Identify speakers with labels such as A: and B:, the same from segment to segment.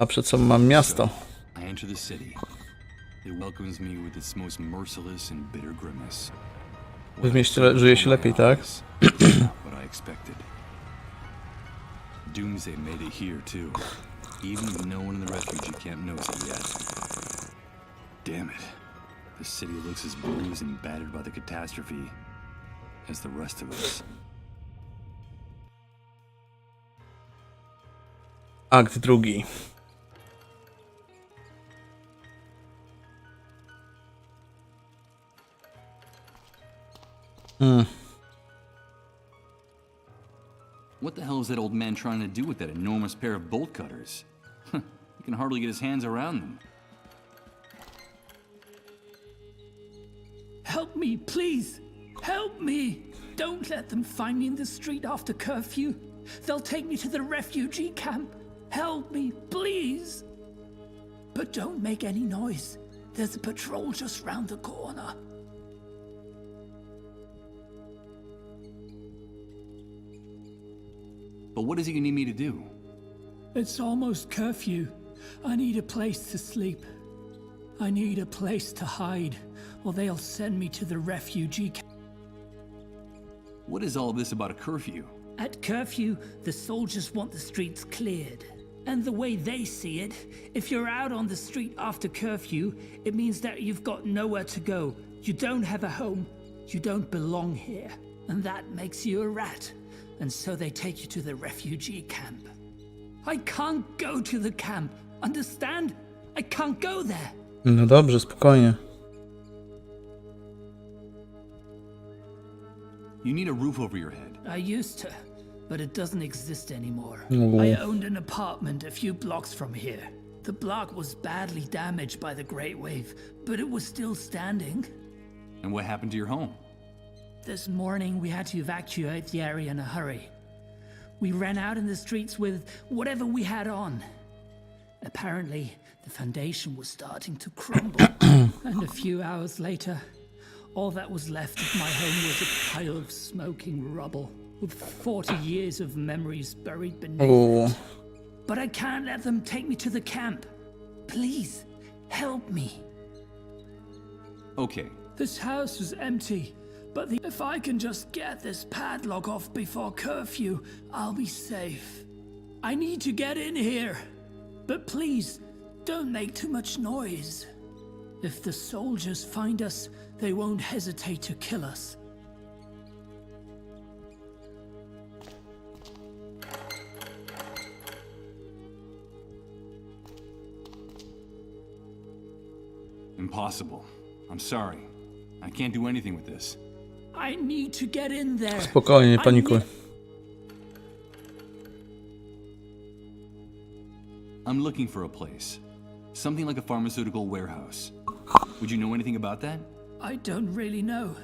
A: A przed sobą mam miasto.
B: I enter the city. It welcomes me with its most merciless and bitter grimace.
A: W mieście żyje się lepiej, tak?
B: What I expected. Doomsday made it here too, even if no one in the refugee camp knows it yet. Damn it. The city looks as bruised and battered by the catastrophe as the rest of us.
A: Akt drugi.
B: What the hell is that old man trying to do with that enormous pair of bolt cutters? He can hardly get his hands around them.
C: Help me, please! Help me! Don't let them find me in the street after curfew. They'll take me to the refugee camp. Help me, please! But don't make any noise. There's a patrol just round the corner.
B: But what is it you need me to do?
C: It's almost curfew. I need a place to sleep. I need a place to hide, or they'll send me to the refugee camp.
B: What is all this about a curfew?
C: At curfew, the soldiers want the streets cleared. And the way they see it, if you're out on the street after curfew, it means that you've got nowhere to go. You don't have a home. You don't belong here. And that makes you a rat. And so they take you to the refugee camp. I can't go to the camp. Understand? I can't go there.
A: No dobrze, spokojnie.
B: You need a roof over your head.
C: I used to, but it doesn't exist anymore.
A: Oh.
C: I owned an apartment a few blocks from here. The block was badly damaged by the Great Wave, but it was still standing.
B: And what happened to your home?
C: This morning, we had to evacuate the area in a hurry. We ran out in the streets with whatever we had on. Apparently, the foundation was starting to crumble. And a few hours later, all that was left of my home was a pile of smoking rubble, with 40 years of memories buried beneath it. But I can't let them take me to the camp. Please, help me.
B: Okay.
C: This house is empty. But if I can just get this padlock off before curfew, I'll be safe. I need to get in here. But please, don't make too much noise. If the soldiers find us, they won't hesitate to kill us.
B: Impossible. I'm sorry. I can't do anything with this.
C: I need to get in there.
A: Spokojnie, nie panikuj.
B: I'm looking for a place. Something like a pharmaceutical warehouse. Would you know anything about that?
C: I don't really know.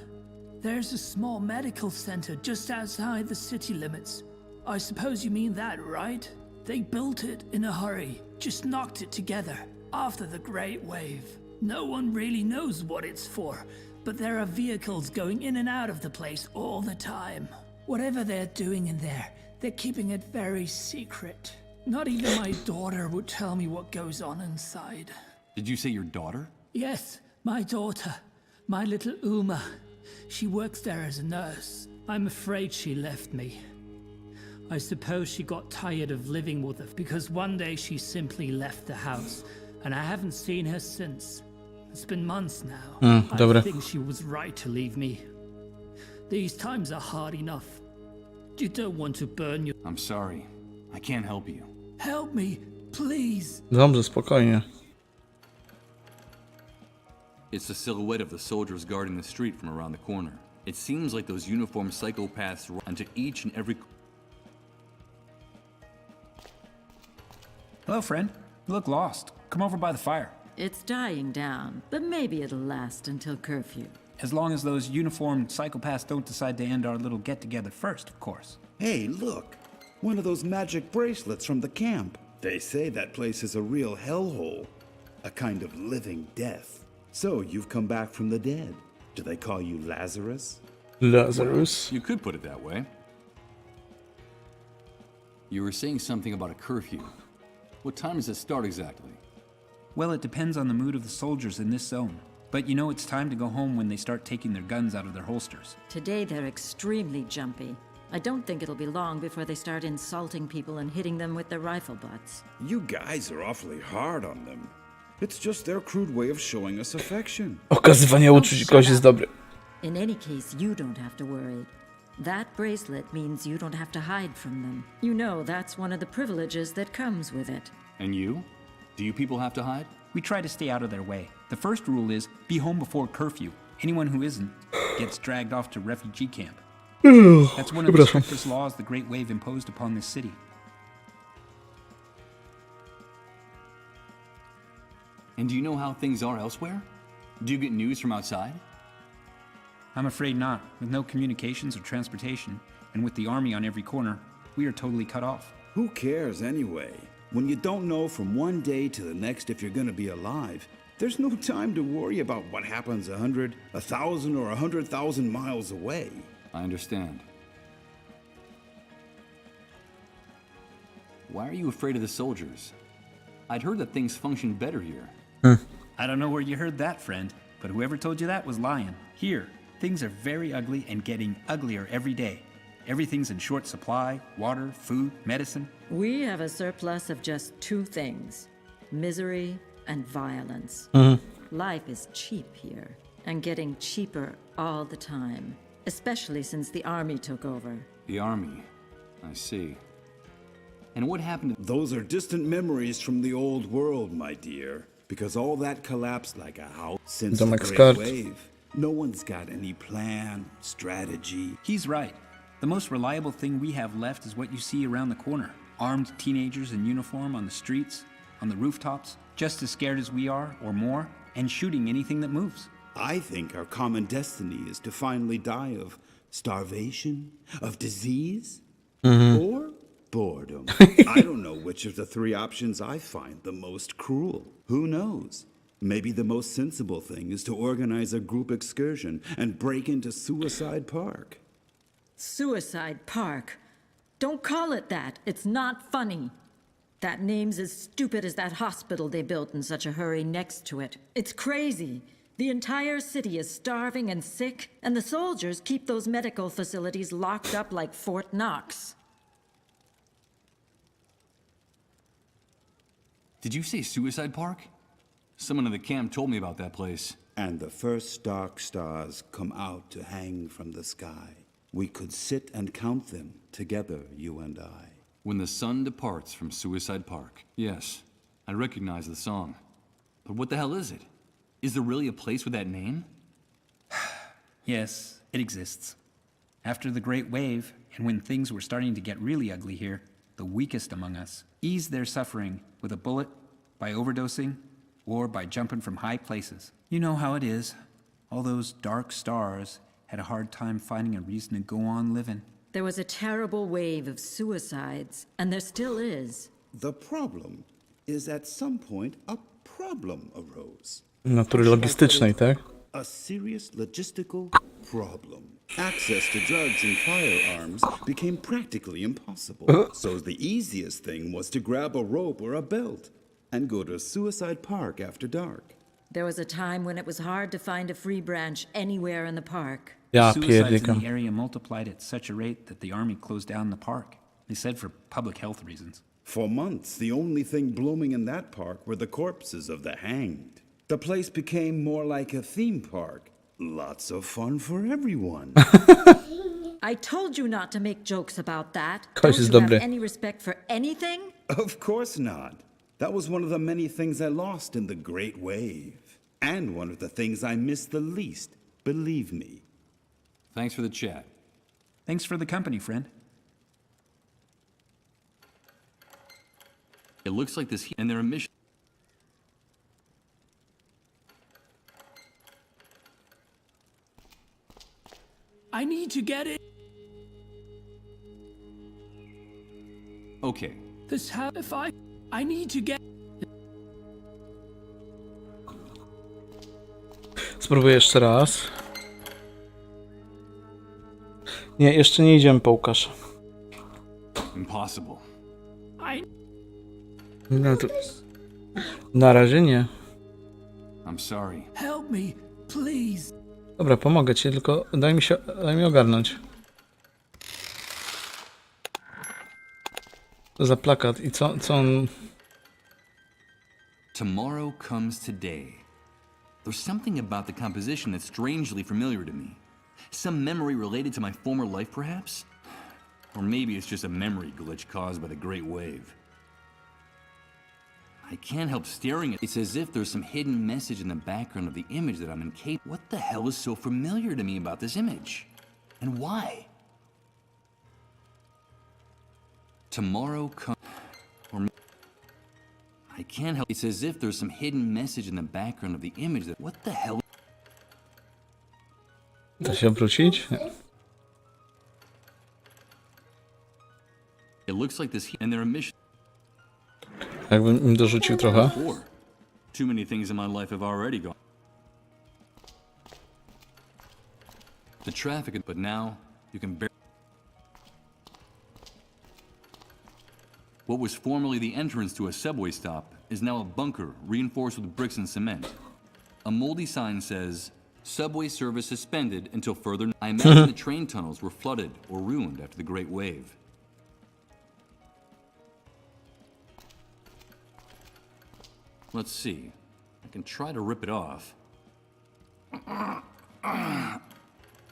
C: There's a small medical center just outside the city limits. I suppose you mean that, right? They built it in a hurry, just knocked it together after the Great Wave. No one really knows what it's for, but there are vehicles going in and out of the place all the time. Whatever they're doing in there, they're keeping it very secret. Not even my daughter would tell me what goes on inside.
B: Did you say your daughter?
C: Yes, my daughter. My little Uma. She works there as a nurse. I'm afraid she left me. I suppose she got tired of living with us because one day she simply left the house, and I haven't seen her since. It's been months now. I think she was right to leave me. These times are hard enough. You don't want to burn your...
B: I'm sorry. I can't help you.
C: Help me, please.
A: Dobrze, spokojnie.
B: It's the silhouette of the soldiers guarding the street from around the corner. It seems like those uniformed psychopaths run into each and every...
D: Hello, friend. You look lost. Come over by the fire.
E: It's dying down, but maybe it'll last until curfew.
D: As long as those uniformed psychopaths don't decide to end our little get-together first, of course.
F: Hey, look! One of those magic bracelets from the camp. They say that place is a real hellhole. A kind of living death. So, you've come back from the dead. Do they call you Lazarus?
A: Lazarus?
B: You could put it that way. You were saying something about a curfew. What time does it start exactly?
D: Well, it depends on the mood of the soldiers in this zone. But you know it's time to go home when they start taking their guns out of their holsters.
E: Today they're extremely jumpy. I don't think it'll be long before they start insulting people and hitting them with their rifle butts.
F: You guys are awfully hard on them. It's just their crude way of showing us affection.
A: Okazywanie uczuć kogoś jest dobre.
E: In any case, you don't have to worry. That bracelet means you don't have to hide from them. You know that's one of the privileges that comes with it.
B: And you? Do you people have to hide?
D: We try to stay out of their way. The first rule is be home before curfew. Anyone who isn't gets dragged off to refugee camp. That's one of the strictest laws the Great Wave imposed upon this city.
B: And do you know how things are elsewhere? Do you get news from outside?
D: I'm afraid not. With no communications or transportation, and with the army on every corner, we are totally cut off.
F: Who cares anyway? When you don't know from one day to the next if you're gonna be alive, there's no time to worry about what happens 100, 1,000, or 100,000 miles away.
B: I understand. Why are you afraid of the soldiers? I'd heard that things function better here.
D: I don't know where you heard that, friend, but whoever told you that was lying. Here, things are very ugly and getting uglier every day. Everything's in short supply: water, food, medicine.
E: We have a surplus of just two things: misery and violence. Life is cheap here, and getting cheaper all the time, especially since the army took over.
B: The army. I see. And what happened to...
F: Those are distant memories from the old world, my dear, because all that collapsed like a house since the
A: Domek z
F: Great
A: kart.
F: Wave. No one's got any plan, strategy.
D: He's right. The most reliable thing we have left is what you see around the corner. Armed teenagers in uniform on the streets, on the rooftops, just as scared as we are, or more, and shooting anything that moves.
F: I think our common destiny is to finally die of starvation, of disease, or boredom. I don't know which of the three options I find the most cruel. Who knows? Maybe the most sensible thing is to organize a group excursion and break into Suicide Park.
E: Suicide Park. Don't call it that. It's not funny. That name's as stupid as that hospital they built in such a hurry next to it. It's crazy. The entire city is starving and sick, and the soldiers keep those medical facilities locked up like Fort Knox.
B: Did you say Suicide Park? Someone in the camp told me about that place.
F: And the first dark stars come out to hang from the sky. We could sit and count them together, you and I.
B: When the sun departs from Suicide Park. Yes, I recognize the song. But what the hell is it? Is there really a place with that name?
D: Yes, it exists. After the Great Wave, and when things were starting to get really ugly here, the weakest among us eased their suffering with a bullet, by overdosing, or by jumping from high places. You know how it is. All those dark stars had a hard time finding a reason to go on living.
E: There was a terrible wave of suicides, and there still is.
F: The problem is at some point a problem arose.
A: Natury logistycznej, tak?
F: A serious logistical problem. Access to drugs and firearms became practically impossible. So the easiest thing was to grab a rope or a belt and go to Suicide Park after dark.
E: There was a time when it was hard to find a free branch anywhere in the park.
A: Ja
D: Suicides in
A: pierdykam.
D: the area multiplied at such a rate that the army closed down the park. They said for public health reasons.
F: For months, the only thing blooming in that park were the corpses of the hanged. The place became more like a theme park. Lots of fun for everyone.
E: I told you not to make jokes about that.
A: Koś
E: Don't
A: jest
E: you have
A: dobry.
E: any respect for anything?
F: Of course not. That was one of the many things I lost in the Great Wave. And one of the things I missed the least, believe me.
B: Thanks for the chat.
D: Thanks for the company, friend.
B: It looks like this and their mission.
C: I need to get it.
B: Okay,
C: This how if I need to get.
A: Spróbuję jeszcze raz. Nie, jeszcze nie idziemy po Łukasza.
B: impossible.
C: I
A: No to... Na razie nie.
B: I'm sorry.
C: Help me, please.
A: Dobra, pomogę ci, tylko daj mi ogarnąć. Co za plakat i co on...
B: Tomorrow comes today. There's something about the composition that's strangely familiar to me. Some memory related to my former life, perhaps? Or maybe it's just a memory glitch caused by the Great Wave. I can't help staring at it. It's as if there's some hidden message in the background of the image that I'm incapable. What the hell is so familiar to me about this image? And why? Tomorrow comes... Or... I can't help. It's as if there's some hidden message in the background of the image that... What the hell?
A: Da się obrócić? Nie.
B: It looks like this... And their emission...
A: Jakbym im dorzucił trochę.
B: Before. Too many things in my life have already gone. The traffic, but now you can bear. What was formerly the entrance to a subway stop is now a bunker reinforced with bricks and cement. A moldy sign says, "Subway service suspended until further." I imagine the train tunnels were flooded or ruined after the Great Wave. Let's see. I can try to rip it off.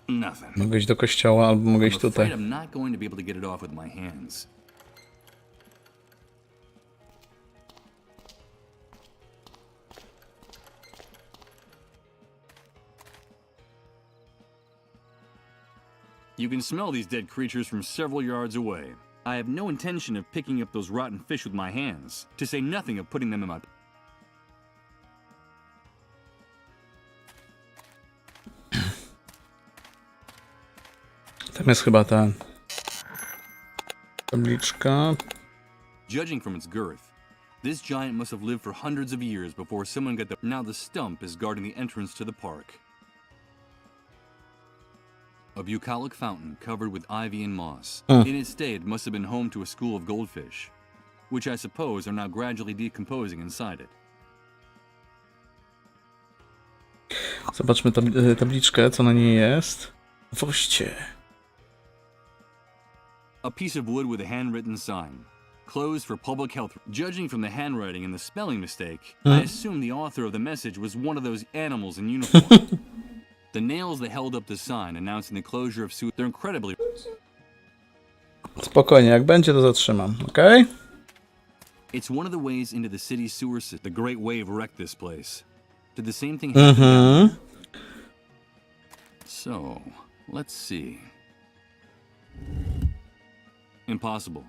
B: Nothing.
A: Mogę iść do kościoła, albo mogę
B: I'm
A: iść
B: afraid
A: tutaj.
B: I'm not going to be able to get it off with my hands. You can smell these dead creatures from several yards away. I have no intention of picking up those rotten fish with my hands, to say nothing of putting them in my...
A: Tam jest chyba ta tabliczka.
B: Judging from its girth, this giant must have lived for hundreds of years before someone got the... Now the stump is guarding the entrance to the park. A bucolic fountain covered with ivy and moss. In its day, it must have been home to a school of goldfish, which I suppose are now gradually decomposing inside it.
A: Zobaczmy tabliczkę, co na niej jest. Woście.
B: A piece of wood with a handwritten sign. Closed for public health. Judging from the handwriting and the spelling mistake, I assume the author of the message was one of those animals in uniform. The nails that held up the sign announcing the closure of they're incredibly...
A: Spokojnie, jak będzie, to zatrzymam, okej?
B: It's one of the ways into the city's sewer system. The Great Wave wrecked this place. Did the same thing happen? So, let's see. Impossible.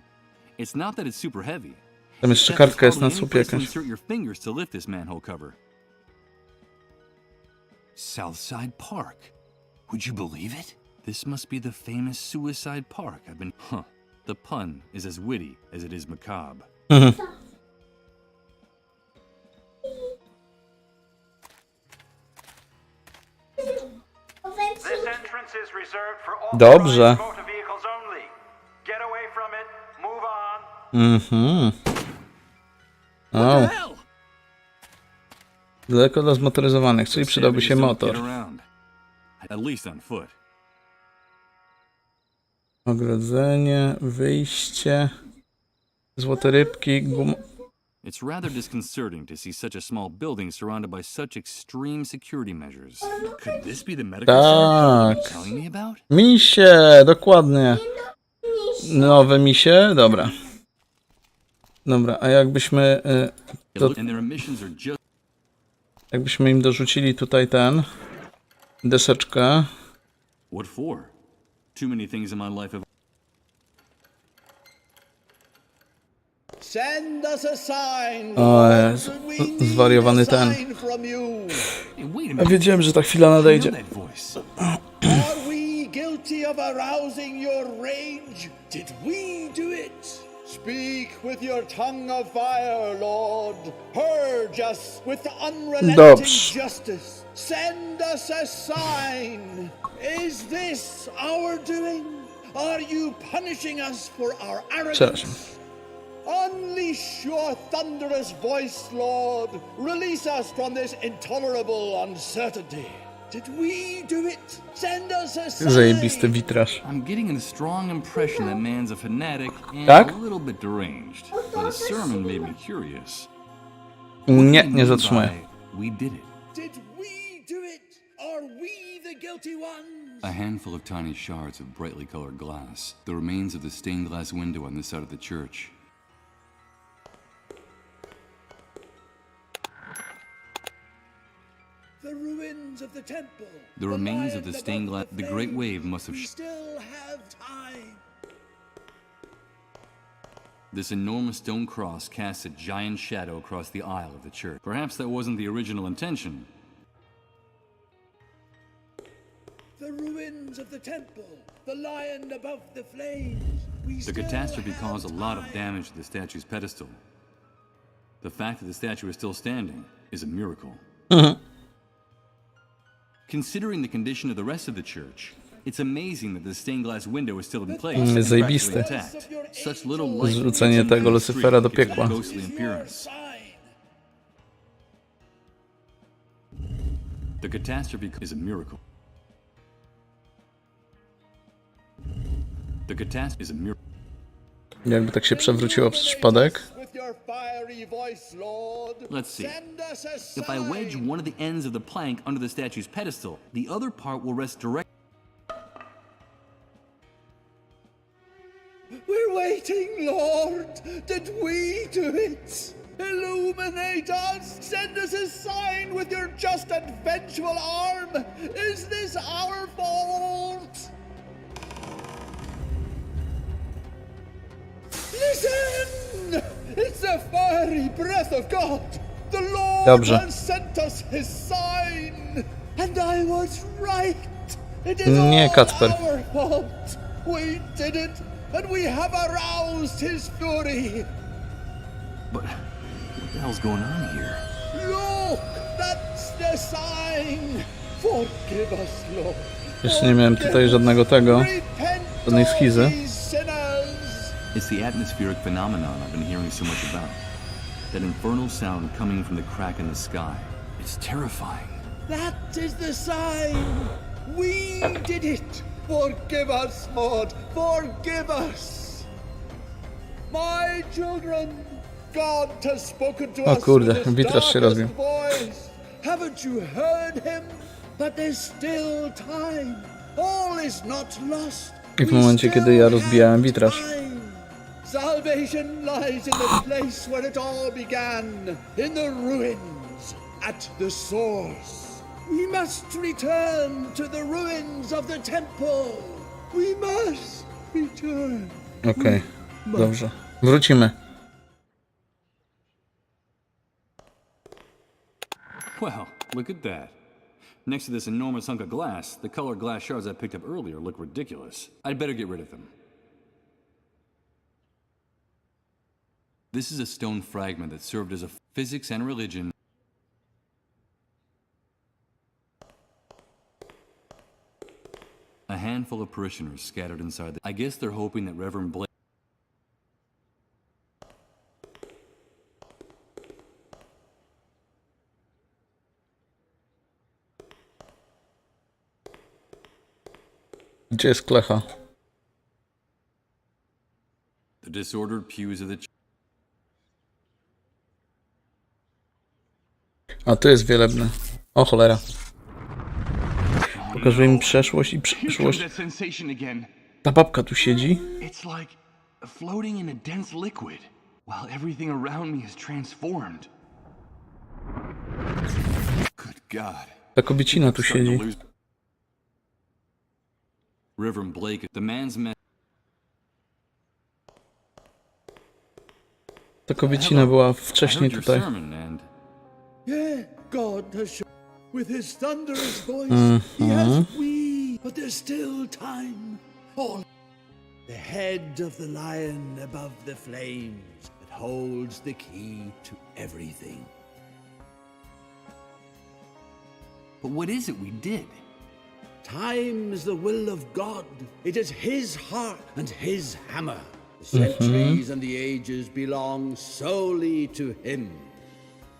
B: It's not that it's super heavy.
A: Tam jeszcze
B: It's that
A: kartka
B: there's
A: jest na
B: hardly any
A: słupie
B: place to
A: jakaś.
B: insert your fingers to lift this manhole cover. Southside Park. Would you believe it? This must be the famous suicide park I've been... Huh. The pun is as witty as it is macabre.
G: This entrance is reserved for
A: Dobrze.
G: authorized motor vehicles only. Get away from it. Move on.
A: O,
B: Hell!
A: daleko dla zmotoryzowanych, czyli przydałby się
B: Savages don't
A: motor.
B: get around. At least on foot.
A: Ogrodzenie, wyjście, złote rybki,
B: It's rather disconcerting to see such a small building surrounded by such extreme security measures. Could this be the medical center
A: Tak.
B: you're telling me about?
A: Misie, dokładnie. Nowe misie, dobra. Dobra, a jakbyśmy to,
B: And their emissions are just...
A: jakbyśmy im dorzucili tutaj deseczkę.
B: What for? Too many things in my life have...
H: Send us a sign,
A: O
H: Lord.
A: Jezu,
H: We need
A: zwariowany
H: a
A: ten.
H: sign from you.
B: Hey, wait a
A: Ja
B: minute.
A: wiedziałem, że ta chwila
B: I know
A: nadejdzie.
B: that voice.
H: Are we guilty of arousing your rage? Did we do it? Speak with your tongue of fire, Lord. Purge us with unrelenting
A: Dobrze.
H: justice. Send us a sign. Is this our doing? Are you punishing us for our
A: Przepraszam.
H: arrogance? Unleash Unleash your thunderous voice, Lord. Release us from this intolerable uncertainty. Did we do it? Send us a sign.
A: Zajebisty witraż.
B: I'm getting a strong impression that man's a fanatic and
A: Tak?
B: a little bit deranged. But his sermon made me curious.
A: Nie zatrzymuję.
B: We did it.
H: Did we do it? Are we the guilty ones?
B: A handful of tiny shards of brightly colored glass. The remains of the stained glass window on this side of the church.
H: The ruins of the temple.
B: The remains of
H: lion
B: the stained glass.
H: above
B: The great
H: flames.
B: wave must have.
H: We still have time.
B: This enormous stone cross casts a giant shadow across the aisle of the church. Perhaps that wasn't the original intention.
H: The ruins of the temple. The lion above the flames. We
B: The
H: still
B: catastrophe
H: have
B: caused a lot of
H: time.
B: damage to the statue's pedestal. The fact that the statue is still standing is a miracle. Considering the condition of the rest of the church, it's amazing that the stained glass window is still in place and
A: zajebiste.
B: practically intact. Such little light
A: Zrzucenie
B: into
A: tego
B: the
A: Lucyfera do
B: street gives it
A: piekła.
B: a ghostly
H: Your
B: appearance.
H: sign.
B: The catastrophe is a miracle. The catastrophe is a miracle.
A: Jakby tak się przewróciło przez przypadek.
H: With your fiery voice, Lord.
B: Let's see.
H: Send us a
B: If I wedge
H: sign.
B: one of the ends of the plank under the statue's pedestal, the other part will rest directly.
H: We're waiting, Lord. Did we do it? Illuminate us. Send us a sign with your just and vengeful arm. Is this our fault? Listen! It's the fiery breath of God. The Lord
A: Dobrze.
H: has sent us his sign. And I was right. It is
A: Nie,
H: all
A: Kacper.
H: our fault. We did it, and we have aroused his fury.
B: But what the hell's going on here?
H: Look, that's the sign. Forgive us, Lord.
A: Jeszcze nie miałem tutaj żadnego tego.
H: Repent
A: żadnej
H: of
A: schizy.
H: these sinners.
B: It's the atmospheric phenomenon I've been hearing so much about. That infernal sound coming from the crack in the sky. It's terrifying.
H: That is the sign. We did it. Forgive us, Lord. Forgive us. My children, God has spoken to
A: O
H: us
A: kurde,
H: with his
A: witraż się
H: darkest
A: rozbił.
H: voice. Haven't you heard him? But there's still time. All is not lost.
A: I w
H: We
A: momencie,
H: still
A: kiedy ja
H: have
A: rozbijałem witraż.
H: time. Salvation lies in the place where it all began, in the ruins, at the source. We must return to the ruins of the temple. We must return.
A: Okej, dobrze. Wrócimy.
B: Well, look at that. Next to this enormous hunk of glass, the colored glass shards I picked up earlier look ridiculous. I'd better get rid of them. This is a stone fragment that served as a physics and religion. A handful of parishioners scattered inside I guess they're hoping that Reverend Blake.
A: Gdzie jest klecha?
B: The disordered pews of the
A: A tu jest wielebny. O cholera. Pokażę mi przeszłość i przyszłość.
G: That sensation again.
A: Ta babka tu siedzi.
G: It's like floating in a dense liquid, while everything around me is transformed.
B: Good God.
A: Ta kobiecina tu
B: Starting
A: siedzi.
B: to lose. Reverend Blake, the man's met.
A: Ta kobiecina była
B: I
A: wcześniej
B: heard your
A: tutaj.
B: sermon and
H: Yeah, God has shown. With his thunderous voice, he has we, but there's still time. All the head of the lion above the flames that holds the key to everything.
B: but what is it we did?
H: Time's the will of God. It is his heart and his hammer. Centuries and the ages belong solely to him.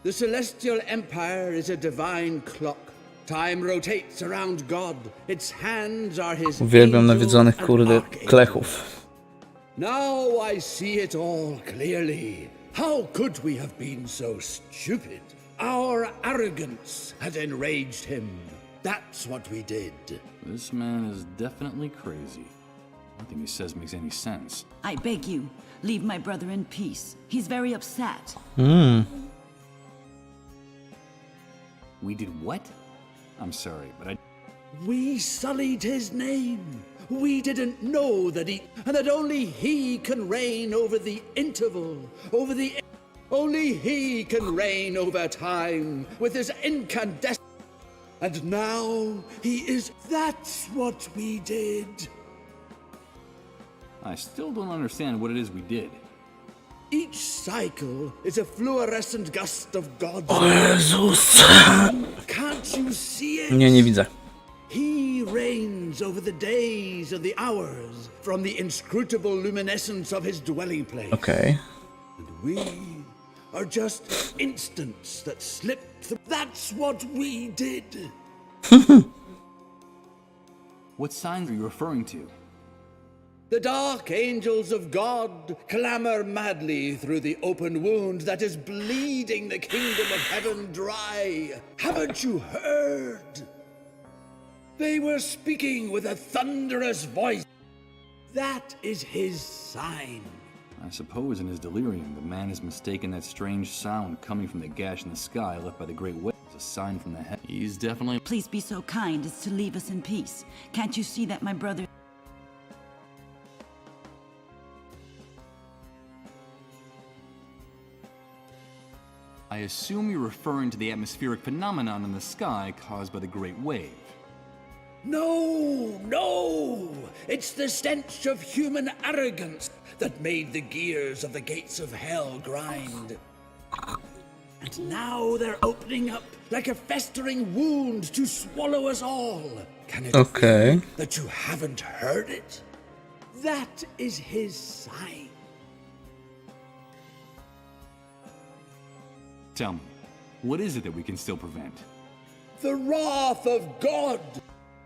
H: The celestial empire is a divine clock. Time rotates around God. Its hands are his
A: Uwielbiam
H: angels
A: nawiedzonych,
H: and
A: kurde,
H: archangels.
A: klechów.
H: Now I see it all clearly. How could we have been so stupid? Our arrogance had enraged him. That's what we did.
B: This man is definitely crazy. Nothing he says makes any sense.
I: I beg you, leave my brother in peace. He's very upset.
B: We did what? I'm sorry, but I...
H: We sullied his name. We didn't know that only he can reign over the interval, only he can reign over time with his incandescent. And now he is. That's what we did.
B: I still don't understand what it is we did.
H: Each cycle is a fluorescent gust of God's.
A: O Jezus!
H: Can't you see it?
A: Nie widzę.
H: He reigns over the days and the hours from the inscrutable luminescence of his dwelling place.
A: Okej.
H: And we are just instants that slip through. That's what we did.
B: What signs are you referring to?
H: The dark angels of God clamor madly through the open wound that is bleeding the kingdom of heaven dry. Haven't you heard? They were speaking with a thunderous voice. That is his sign.
B: I suppose in his delirium, the man has mistaken that strange sound coming from the gash in the sky left by the great wave as a sign from the heaven. He's definitely...
I: Please be so kind as to leave us in peace. Can't you see that my brother...
B: I assume you're referring to the atmospheric phenomenon in the sky caused by the great wave.
H: No! It's the stench of human arrogance that made the gears of the gates of hell grind. And now they're opening up like a festering wound to swallow us all. Can it
A: Okej.
H: be that you haven't heard it? That is his sign.
B: Tell me, what is it that we can still prevent?
H: The wrath of God!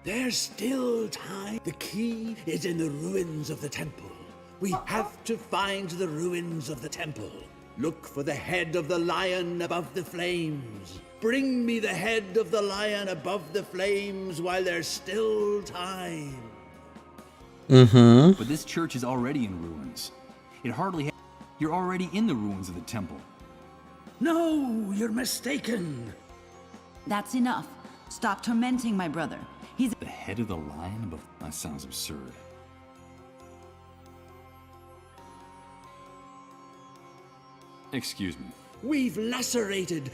H: There's still time. The key is in the ruins of the temple. We have to find the ruins of the temple. Look for the head of the lion above the flames. Bring me the head of the lion above the flames while there's still time.
B: But this church is already in ruins. It hardly You're already in the ruins of the temple.
H: No, you're mistaken.
I: That's enough. Stop tormenting my brother. He's...
B: The head of the lion above... That sounds absurd. Excuse me.
H: We've lacerated.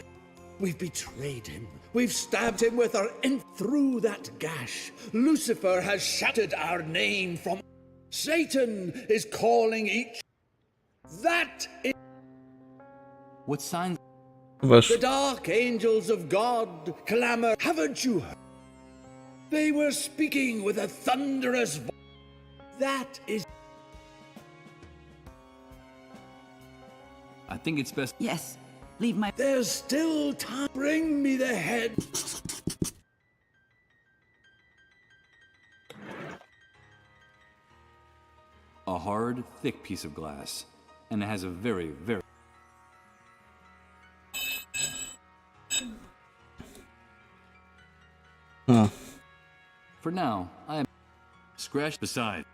H: We've betrayed him. We've stabbed him with our through that gash. Lucifer has shattered our name from... Satan is calling each... That is...
B: What signs...
A: Weź.
H: The dark angels of God clamor. Haven't you heard? They were speaking with a thunderous voice. That is...
B: I think it's best...
I: Yes, leave my...
H: There's still time. Bring me the head.
B: A hard, thick piece of glass. And it has a very, very... For now, I am... Scratch the side.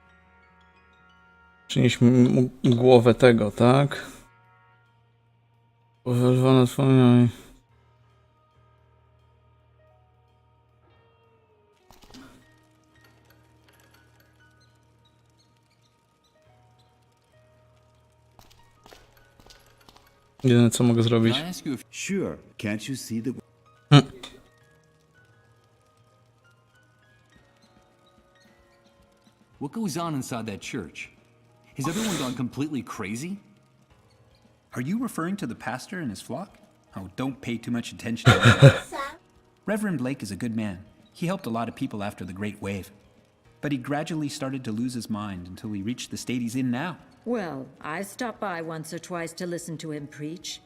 A: Przynieśmy mu głowę tego, tak? Powelwana twoją... Jedyne co mogę zrobić.
B: Can I ask you if...
F: Sure, can't you see that?
B: What goes on inside that church? Has everyone gone completely crazy?
D: Are you referring to the pastor and his flock? Oh, don't pay too much attention to that. Reverend Blake is a good man. He helped a lot of people after the Great Wave. But he gradually started to lose his mind until he reached the state he's in now.
E: Well, I stop by once or twice to listen to him preach.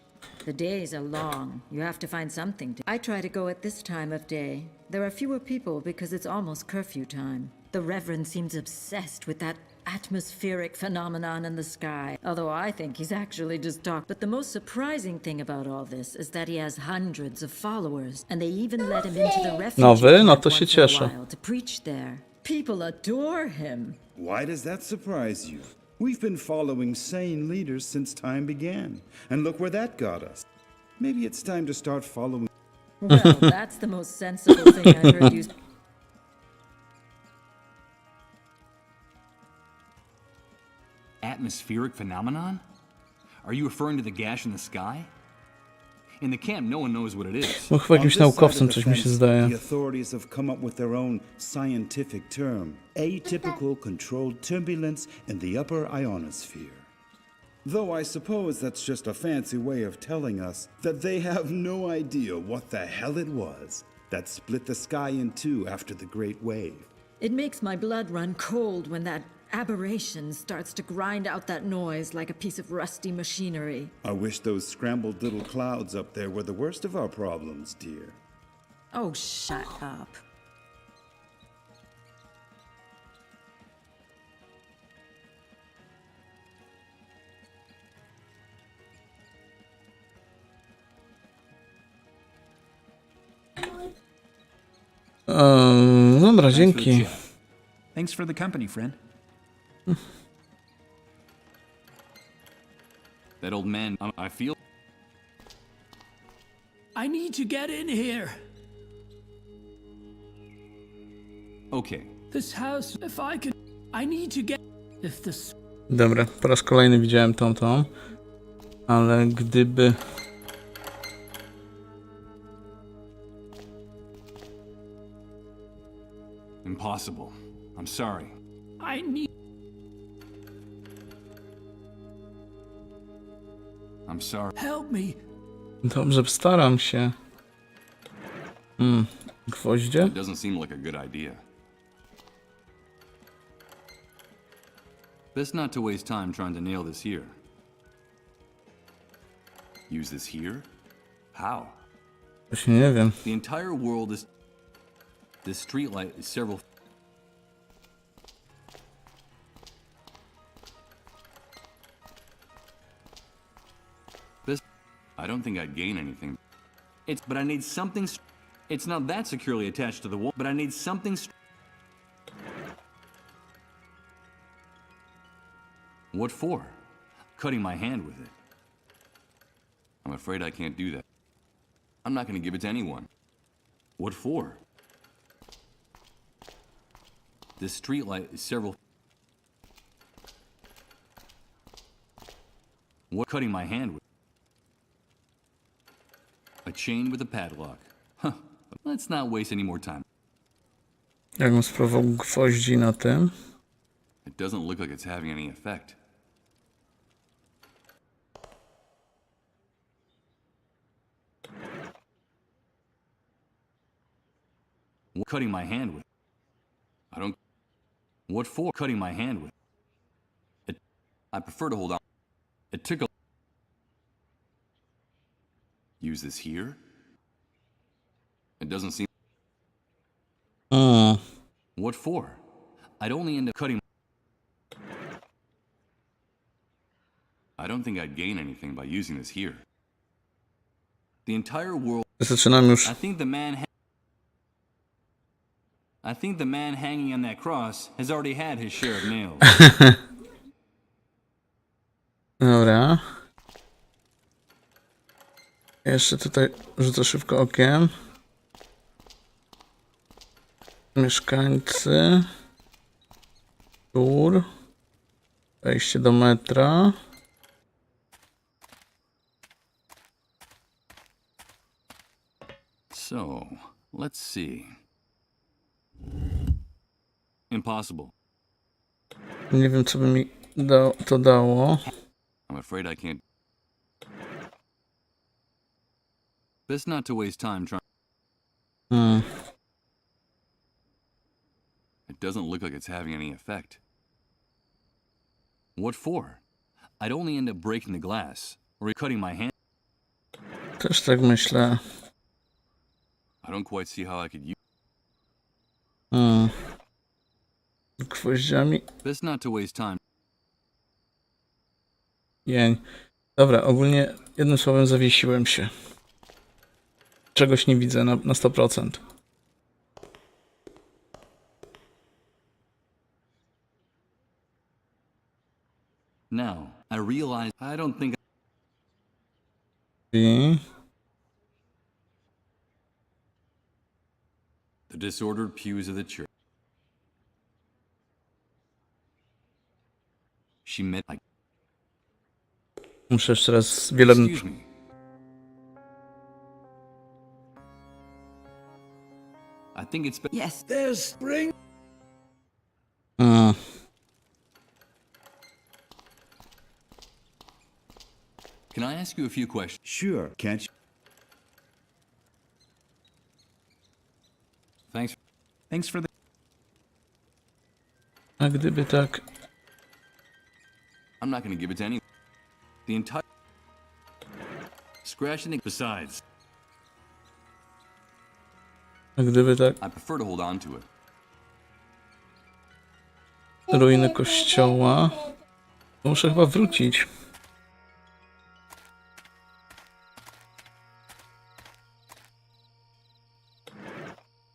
E: The days are long. You have to find something to... I try to go at this time of day. There are fewer people because it's almost curfew time. The Reverend seems obsessed with that atmospheric phenomenon in the sky, although I think he's actually just talking. But the most surprising thing about all this is that he has hundreds of followers, and they even let him into the refugee
A: Nowy? No
E: camp
A: to się
E: once in a
A: cieszę.
E: while to preach there. People adore him.
F: Why does that surprise you? We've been following sane leaders since time began, and look where that got us. Maybe it's time to start following.
E: Well, that's the most sensible thing I've heard you...
B: Atmospheric phenomenon? Are you referring to the gash in the sky? In the camp, no one knows what it is.
A: No chyba jakimś naukowcem coś mi się zdaje.
F: The authorities have come up with their own scientific term: atypical controlled turbulence in the upper ionosphere. Though I suppose that's just a fancy way of telling us that they have no idea what the hell it was that split the sky in two after the Great Wave.
E: It makes my blood run cold when that aberration starts to grind out that noise like a piece of rusty machinery.
F: I wish those scrambled little clouds up there were the worst of our problems, dear.
E: Oh, shut up.
A: Dobra, dzięki.
D: Thanks for the company, friend.
B: That old man, I feel...
C: I need to get in here.
B: Okay.
C: This house, if I could... I need to get... If this...
A: Dobra, po raz kolejny widziałem tą. Ale gdyby...
B: Impossible. I'm sorry.
C: I need...
B: I'm sorry.
C: Help me.
A: Dobrze, staram się. Gwoździe?
B: It doesn't seem like a good idea. Best not to waste time trying to nail this here. Use this here? How?
A: Właśnie nie wiem.
B: The entire world is... This streetlight is several... This... I don't think I'd gain anything. But I need something... It's not that securely attached to the wall, but I need something... What for? Cutting my hand with it. I'm afraid I can't do that. I'm not going to give it to anyone. What for? This streetlight is several... What? Cutting my hand with... A chain with a padlock. Huh. Let's not waste any more time.
A: Jakbym spróbował gwoździ na tym.
B: It doesn't look like it's having any effect. Cutting my hand with... I don't... What for? Cutting my hand with... I prefer to hold on. It took a... Use this here? It doesn't seem... What for? I'd only end up cutting... I don't think I'd gain anything by using this here. The entire world...
A: Zaczynam już.
B: I think the man hanging on that cross has already had his share of nails.
A: Dobra. Jeszcze tutaj rzucę szybko okiem. Mieszkańcy. Tur. Wejście do metra.
B: So, let's see. Impossible.
A: Nie wiem, co by mi to dało.
B: I'm afraid I can't. Best not to waste time trying. It doesn't look like it's having any effect. What for? I'd only end up breaking the glass or cutting my hand.
A: Też tak myślę.
B: I don't quite see how I could use.
A: Gwoździami.
B: Best not to waste time.
A: Dzień. Dobra, ogólnie jednym słowem zawiesiłem się. Czegoś nie widzę na 100%.
B: Now, I realize I don't think
A: I
B: the disordered pews of the church. She met like.
A: muszę jeszcze raz wiele...
B: Excuse me. I think it's.
I: Yes.
H: There's spring.
B: Can I ask you a few questions?
F: Sure, can't you?
B: Thanks for the.
A: A gdyby tak...
B: I'm not going to give it to any. The entire. Scratching it. Besides,
A: A gdyby tak...
B: I prefer to hold on to it.
A: Ruiny kościoła... To muszę chyba wrócić.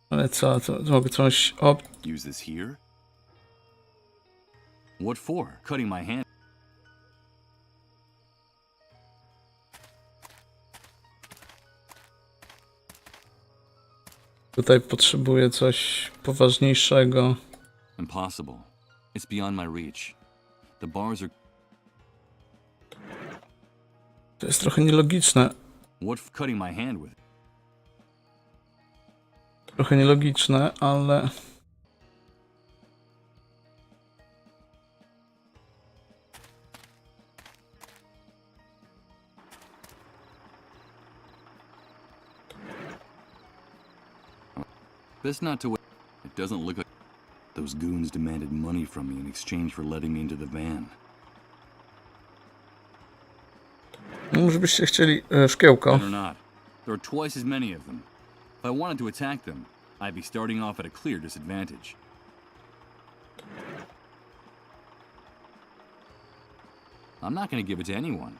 A: Ale co? To mogę coś... O,
B: Use this here? What for? Cutting my hand.
A: tutaj potrzebuję coś poważniejszego.
B: Impossible. It's beyond my reach. The bars are.
A: To jest trochę nielogiczne.
B: What cutting my hand with?
A: Trochę nielogiczne, ale...
B: Best not to wait. It doesn't look like. Those goons demanded money from me in exchange for letting me into the van.
A: Może byście chcieli szkiełko.
B: Or not. There are twice as many of them. If I wanted to attack them, I'd be starting off at a clear disadvantage. I'm not going to give it to anyone.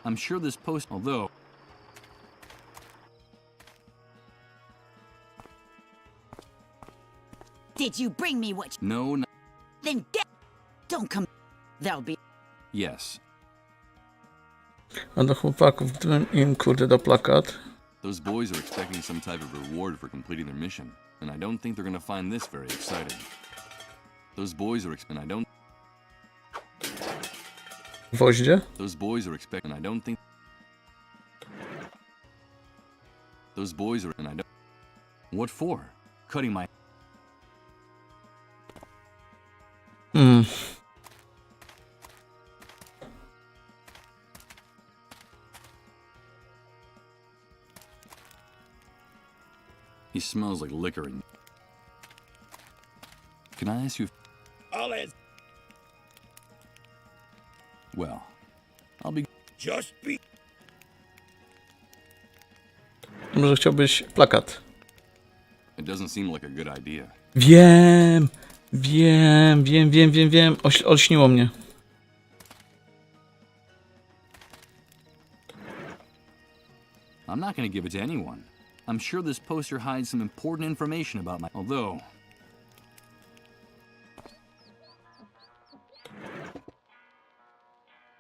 B: I'm sure this post, although.
I: Did you bring me what?
B: No, no.
I: Then get. Don't come. There'll be.
B: Yes.
A: A do chłopaków, gdybym im kurde dał plakat.
B: Those boys are expecting some type of reward for completing their mission, and I don't think they're going to find this very exciting. Those boys are and I don't.
A: Gwoździe?
B: Those boys are expecting. I don't think. Those boys are and I don't. What for? Cutting my. He smells like liquor. Can I ask you? Well, I'll be.
H: Just be.
A: Może chciałbyś plakat?
B: It doesn't seem like a good idea.
A: Wiem! Olśniło mnie.
B: I'm not going to give it to anyone. I'm sure this poster hides some important information about my. Although.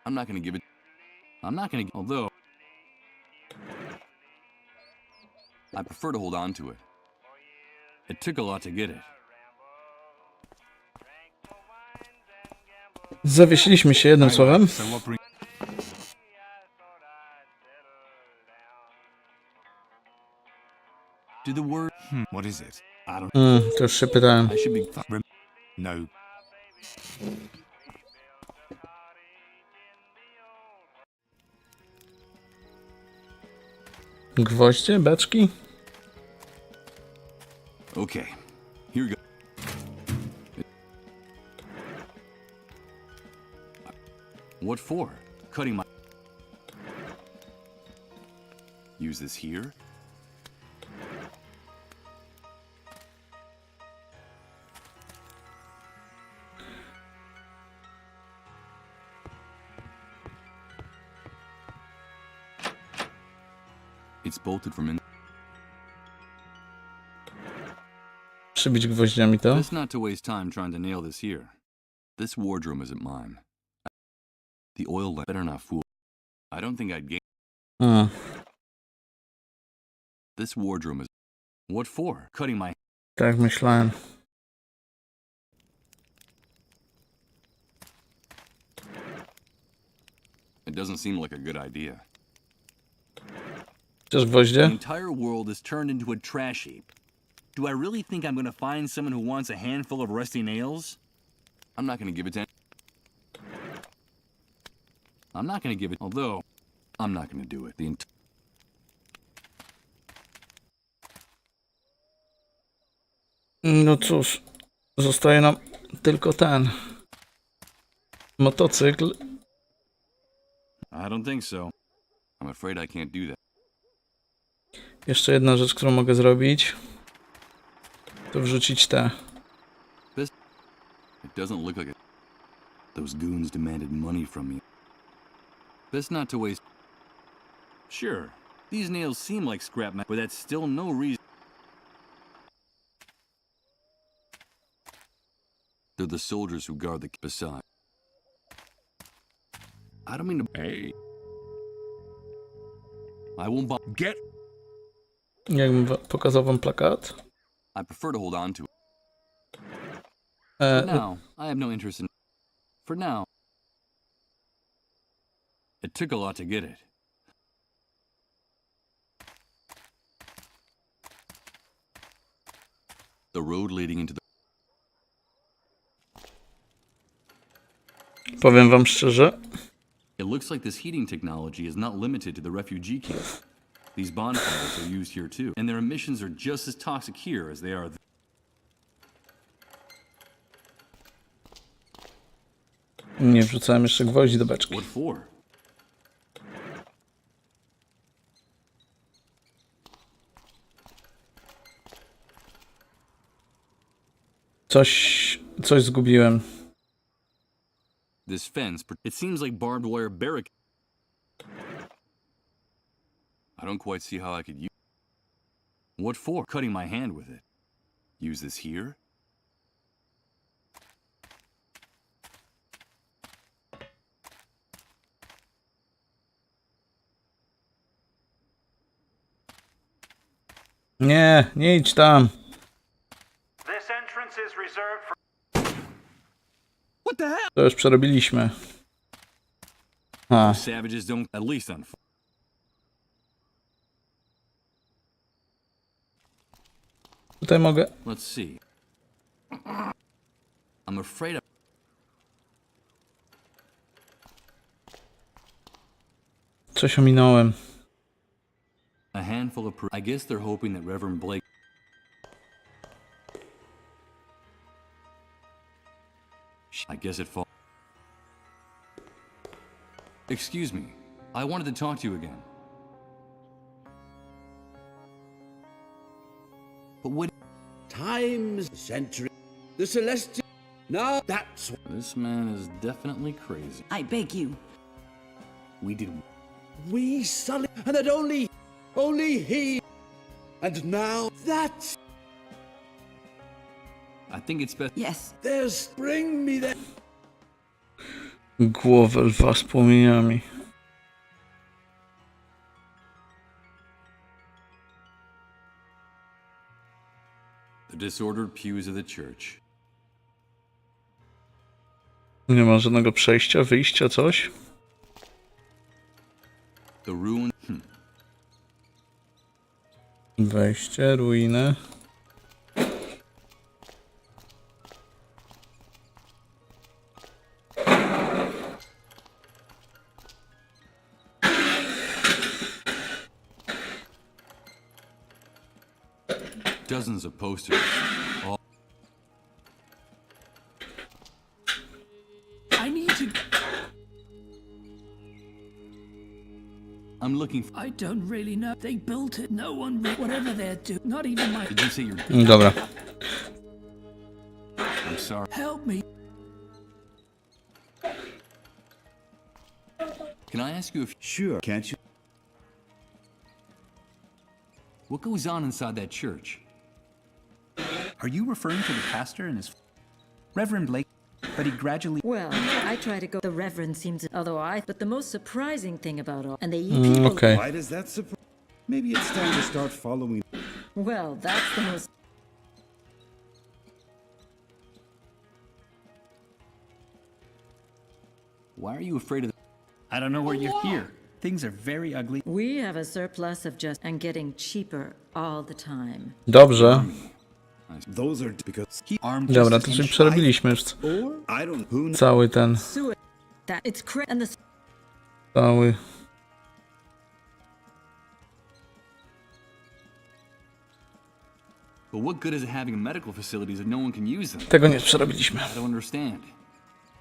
B: I'm not going to give it. I'm not going to. Although. I prefer to hold on to it. It took a lot to get it.
A: Zawiesiliśmy się jednym słowem.
D: So what bring?
B: Do the word.
D: What is it? I don't.
A: To już się pytałem.
B: I should be.
D: No.
A: Gwoździe? Beczki?
B: Okay. Here we go. What for? cutting my... Use this here. It's bolted from in...
A: Przybić gwoździami to.
B: Best not to waste time trying to nail this here. This wardrobe isn't mine. The oil lamp better not fool. I don't think I'd gain...
A: A,
B: This wardrobe is... What for? Cutting my...
A: tak myślałem.
B: It doesn't seem like a good idea.
A: Chcesz
B: The
A: gwoździe?
B: entire world is turned into a trash heap. Do I really think I'm gonna find someone who wants a handful of rusty nails? I'm not gonna give it to... I'm not gonna give it... Although, I'm not gonna do it.
A: No cóż, zostaje nam tylko ten motocykl.
B: I don't think so. I'm afraid I can't do that.
A: Jeszcze jedna rzecz, którą mogę zrobić, to wrzucić te.
B: It doesn't look like it. Those goons demanded money from me. Best not to waste... Sure, these nails seem like scrap metal, but that's still no reason... They're the soldiers who guard the... Beside. I don't mean to... Hey. I won't buy... Get...
A: Jakbym pokazał wam plakat.
B: I prefer to hold on to it. For now, I have no interest in... For now. It took a lot to get it. The road leading into the...
A: Powiem wam szczerze,
B: It looks like this heating technology is not limited to the refugee camp. These bonfires are used here too, and their emissions are just as toxic here as they are there.
A: nie wrzucałem jeszcze gwoździ do beczki.
B: What for?
A: Coś zgubiłem.
B: This fence, it seems like barbed wire barricade. I don't quite see how I could use... What for? Cutting my hand with it. Use this here?
A: Nie, nie idź tam.
J: This entrance is reserved for...
B: What the hell?
A: To już przerobiliśmy. A,
B: Savages don't... At least on...
A: tutaj mogę.
B: Let's see. I'm afraid
A: Coś ominąłem.
B: a handful of... I guess they're hoping that Reverend Blake... I guess it falls... Excuse me. I wanted to talk to you again. But what...
H: Times, century, the celestial. Now that's
B: This man is definitely crazy.
I: I beg you.
B: We did...
H: we sully, and that only he. And now that's
B: I think it's best...
I: Yes.
H: there's bring me there.
A: Głowę lwa z płomieniami.
B: The disordered pews of the church.
A: Nie ma żadnego przejścia, wyjścia, coś?
B: The ruin...
A: Wejście, ruiny.
B: Dozens of posters. All...
C: I need to.
B: looking for?
C: I don't really know. They built it. No one, whatever they're doing, not even my.
B: Did you say you're?
A: Dobra.
B: I'm sorry.
C: Help me.
B: Can I ask you if?
F: Sure, can't you?
B: What goes on inside that church?
D: Are you referring to the pastor and his Reverend Blake? But he gradually.
E: Well, I try to go. The Reverend seems. But the most surprising thing about all. And they eat people.
A: Okej.
F: Why does that surprise? Maybe it's time to start following.
E: Well, that's the most.
B: Why are you afraid of?
D: I don't know where you're here. Things are very ugly.
E: We have a surplus of just and getting cheaper all the time.
A: Dobrze.
F: Those are because.
D: Armed
A: Dobra,
D: just
A: to
D: as
A: czyli przerobiliśmy już
F: Or I don't. Who knows?
A: cały ten,
E: Sue that it's and the
A: cały...
B: But what good is it having medical facilities if no one can use them?
A: Tego nie przerobiliśmy.
B: I don't understand.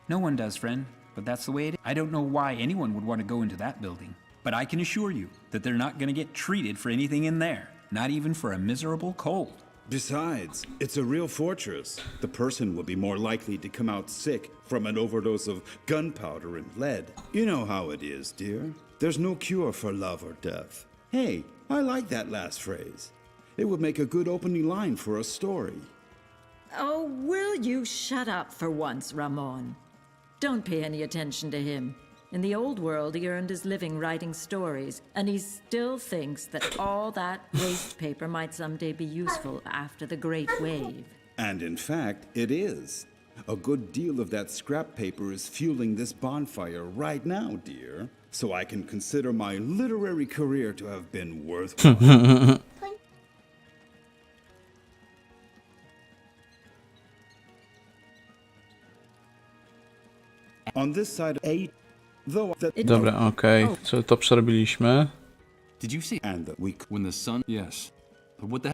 D: No one does, friend. But that's the way it is. I don't know why anyone would want to go into that building. But I can assure you that they're not going to get treated for anything in there. Not even for a miserable cold.
F: Besides, it's a real fortress. The person will be more likely to come out sick from an overdose of gunpowder and lead. You know how it is, dear. There's no cure for love or death. Hey, I like that last phrase. It would make a good opening line for a story.
E: Oh, will you shut up for once, Ramon? Don't pay any attention to him. In the old world, he earned his living writing stories, and he still thinks that all that waste paper might someday be useful after the Great Wave.
F: And in fact, it is. A good deal of that scrap paper is fueling this bonfire right now, dear. So I can consider my literary career to have been worthwhile. On this side, 8, though that
A: Dobra, okej. Czyli to przerobiliśmy.
B: Did you see?
F: and the week.
B: When the sun? Yes. But what the?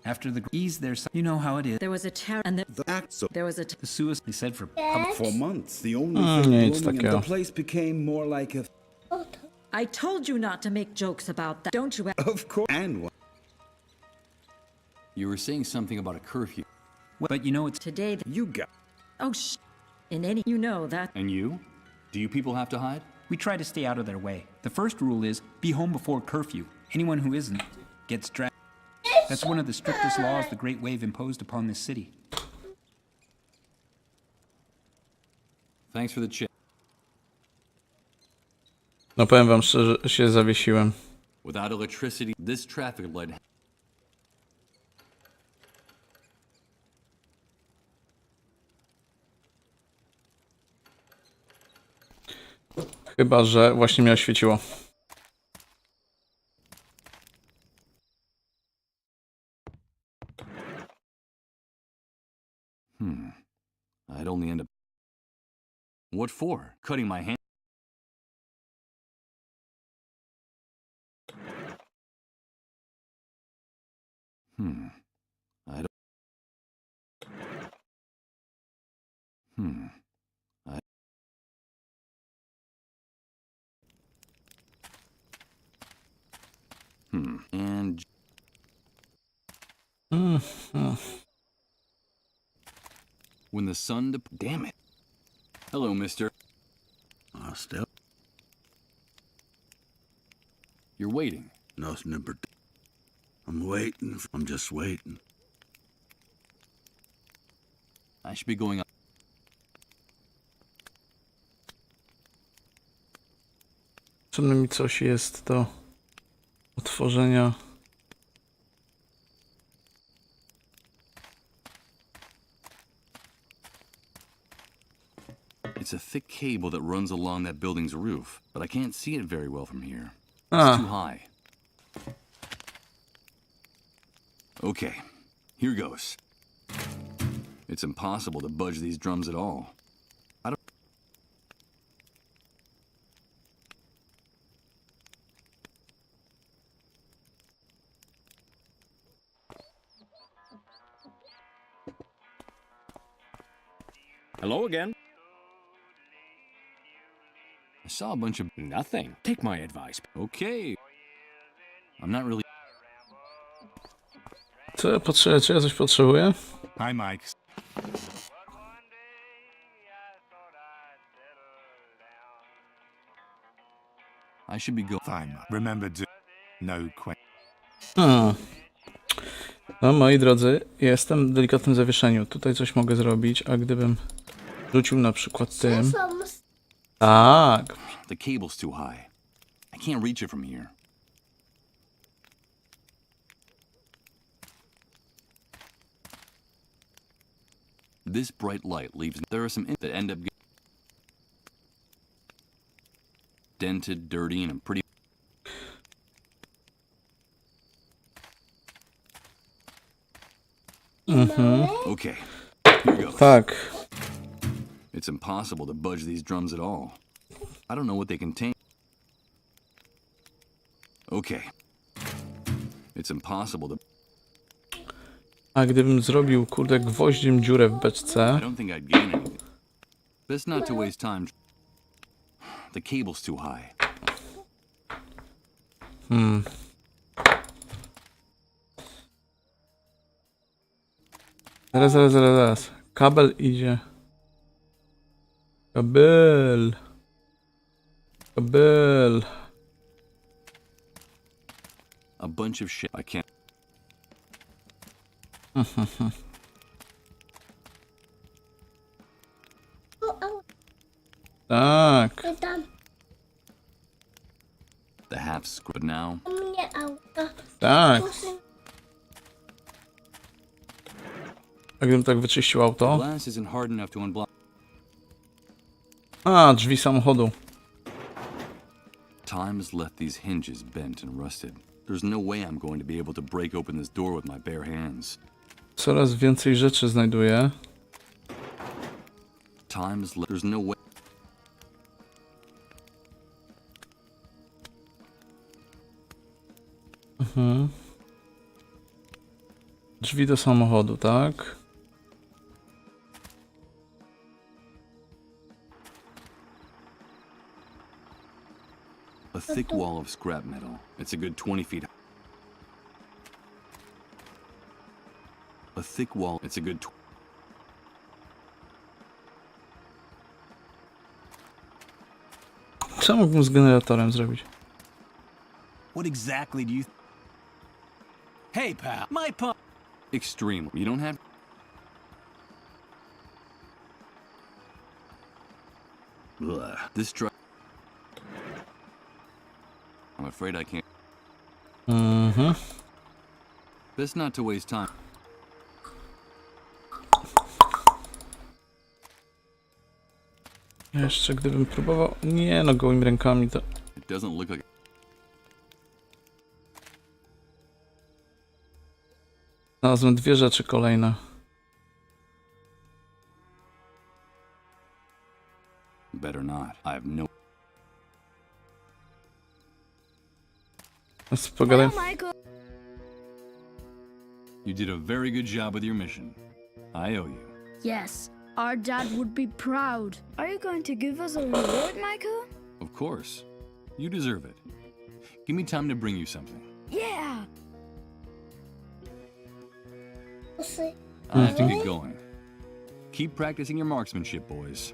D: After the ease, there's. You know how it is.
E: There was a terror, and
F: The acts of
E: there was a.
D: The suicide, they said, for public.
F: for months, the only
A: Mm,
F: thing
A: nie, nic
F: blooming, and
A: takiego.
F: the place became more like a.
E: I told you not to make jokes about that. Don't you?
F: Of course, and one.
B: You were saying something about a curfew.
D: But you know it's.
E: Today,
F: You got.
E: oh, in any, you know that.
B: And you? Do you people have to hide?
D: We try to stay out of their way. The first rule is be home before curfew. Anyone who isn't gets dragged. That's one of the strictest laws the Great Wave imposed upon this city.
B: Thanks for the chip.
A: No powiem wam szczerze, się zawiesiłem.
B: Without electricity, this traffic light.
A: Chyba że właśnie mnie oświeciło.
B: I'd only end up. What for? Cutting my hand? I don't. I. And. When the sun. Damn it. Hello, mister.
K: Still,
B: You're waiting.
K: no number. I'm waiting. I'm just waiting.
B: I should be going up.
A: Potrzebne mi coś jest do otworzenia.
B: It's a thick cable that runs along that building's roof, but I can't see it very well from here. It's
A: Ah.
B: too high. Okay, here goes. It's impossible to budge these drums at all. I don't.
L: Hello again.
B: I saw a bunch of nothing. Take my advice. Okay. I'm not really.
A: Co ja potrzebuję? Czy ja coś potrzebuję?
B: Hi, Mike. I should be go. Fine. Remember to no question.
A: No, moi drodzy, jestem w delikatnym zawieszeniu. Tutaj coś mogę zrobić, a gdybym rzucił na przykład tym... Tak.
B: The cable's too high. I can't reach it from here. This bright light leaves. There are some that end up dented, dirty, and pretty. Okay, here goes.
A: Tak.
B: It's impossible to budge these drums at all. I don't know what they contain. Okay. It's impossible to.
A: A gdybym zrobił, kurde, gwoździem dziurę w beczce...
B: I don't think I'd gain anything. Best not to waste time. The cable's too high.
A: Zaraz. Kabel idzie. Kabel.
B: A bunch of shit. I can't.
A: Tak.
B: The half squid now.
A: Tak. A gdybym tak wyczyścił auto?
B: Glass isn't hard enough to unblock.
A: A, drzwi samochodu.
B: Time has left these hinges bent and rusted. There's no way I'm going to be able to break open this door with my bare hands.
A: Coraz więcej rzeczy znajduję.
B: Time has left. There's no way.
A: Drzwi do samochodu, tak?
B: A thick wall of scrap metal. It's a good 20 feet. A thick wall. It's a good.
A: Co mógłbym z generatorem zrobić?
B: What exactly do you? Hey, pal. My pump. Extreme. You don't have. Ugh. This truck. I'm afraid I can't. Best not to waste time.
A: Jeszcze gdybym próbował... Nie no, gołymi rękami to...
B: It doesn't look like.
A: Znalazłem dwie rzeczy kolejne.
B: Better not. I have no.
A: Pogadaj.
B: You did a very good job with your mission. I owe you.
L: Yes, our dad would be proud. Are you going to give us a reward, Michael?
B: Of course. You deserve it. Give me time to bring you something.
L: Yeah!
B: I have to get going. Keep practicing your marksmanship, boys.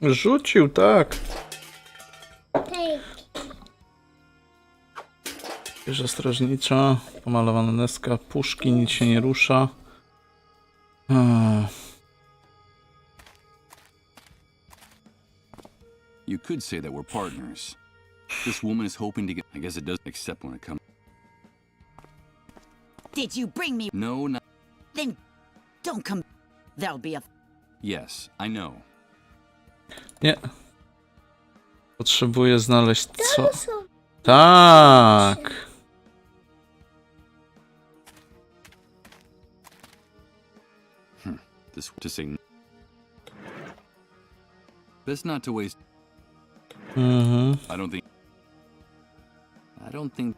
A: Rzucił, tak. Wieża strażnicza, pomalowana deska, puszki, nic się nie rusza.
B: You could say that we're partners. This woman is hoping to get. I guess it does, except when it comes.
I: Did you bring me?
B: No, not.
I: Then don't come. There'll be a...
B: Yes, I know.
A: Nie. Potrzebuję znaleźć co... Tak!
B: This to say. Best not to waste. I don't think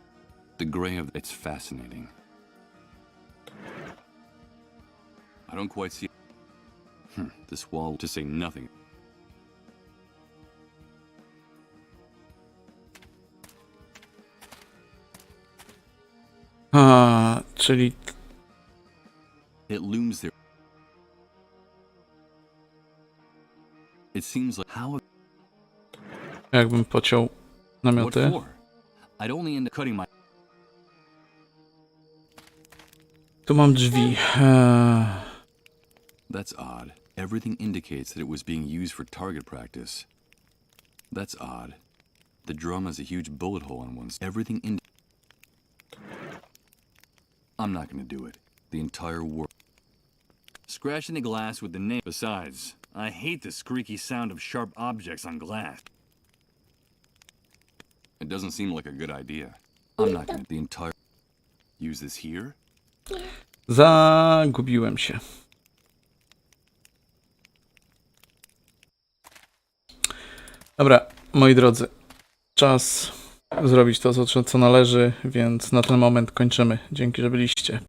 B: the gray of it's fascinating. I don't quite see. This wall, to say nothing.
A: A, czyli
B: It looms there. It seems like how.
A: jakbym pociął
B: What
A: namioty.
B: for? I'd only end up cutting my.
A: Tu mam drzwi.
B: That's odd. Everything indicates that it was being used for target practice. That's odd. The drum has a huge bullet hole on one side. Everything in. I'm not gonna do it. The entire world. Scratching the glass with the nail. Besides, I hate the squeaky sound of sharp objects on glass. It doesn't seem like a good idea. I'm not gonna. The entire. Use this here?
A: Zagubiłem się. Dobra, moi drodzy, czas zrobić to, co należy, więc na ten moment kończymy. Dzięki, że byliście.